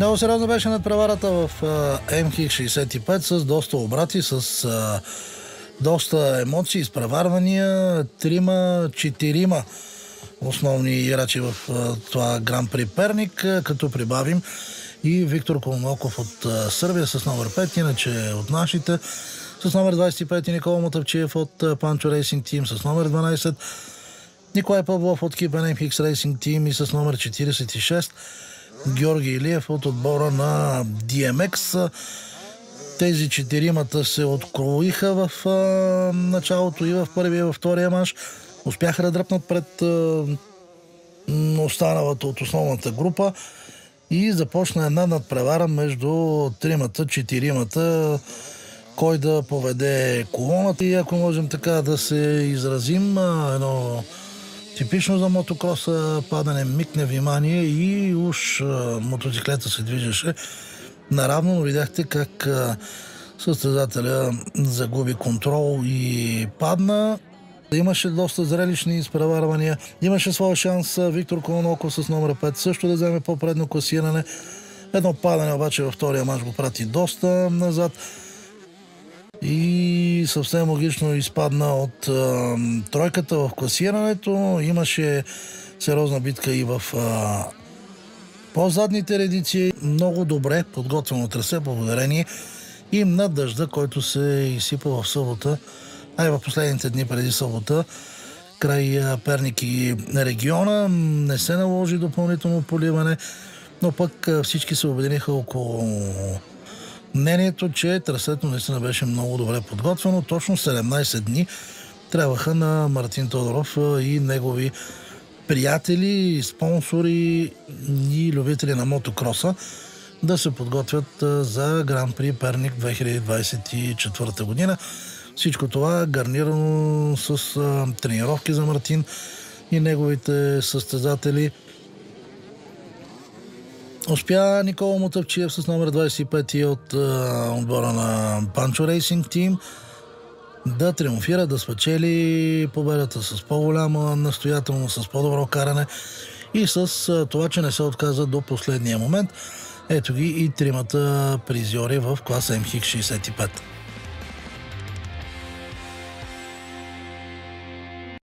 Много сериозно беше надпреварата в МХ-65 с доста обрати, с доста емоции, изпреварвания. 3-4 основни играчи в това Гран-при Перник, като прибавим и Виктор Колмоков от Сърбия с номер 5, иначе от нашите. С номер 25 Никола Мотавчиев от Панчо Рейсинг Тим, с номер 12 Николай Павлов от Кипен MX Рейсинг Тим и с номер 46 Георги Илиев от отбора на DMX. Тези четиримата се откроиха в началото и в първия и във втория манш. Успяха да дръпнат пред останалата от основната група и започна една надпревара между тримата-четиримата, кой да поведе колоната. И ако можем така да се изразим, едно типично за мотокроса падане, микне внимание и уж мотоциклета се движеше наравно, но видяхте как състезателя загуби контрол и падна. Имаше доста зрелищни изпреварвания. Имаше своя шанс Виктор Колоноков с номер 5 също да вземе по-предно класиране. Едно падане обаче във втория мач го прати доста назад и съвсем логично изпадна от тройката в класирането. Имаше сериозна битка и в по-задните редици. Много добре подготвено трасе, благодарение и на дъжда, който се изсипа в събота, а и в последните дни преди събота край Перник и региона. Не се наложи допълнително поливане, но пък всички се обединиха около мнението, че трасето наистина беше много добре подготвено. Точно 17 дни трябваха на Мартин Тодоров и негови приятели, спонсори и любители на мотокроса да се подготвят за Гран-при Перник 2024 година. Всичко това гарнирано с тренировки за Мартин и неговите състезатели. Успя Никола Мотавчиев с номер 25 от отбора на Панчо Рейсинг Тим да триумфира, да спечели победата с по-голяма настоятелност, с по-добро каране и с това, че не се отказа до последния момент. Ето ги и тримата призьори в класа МХ-65.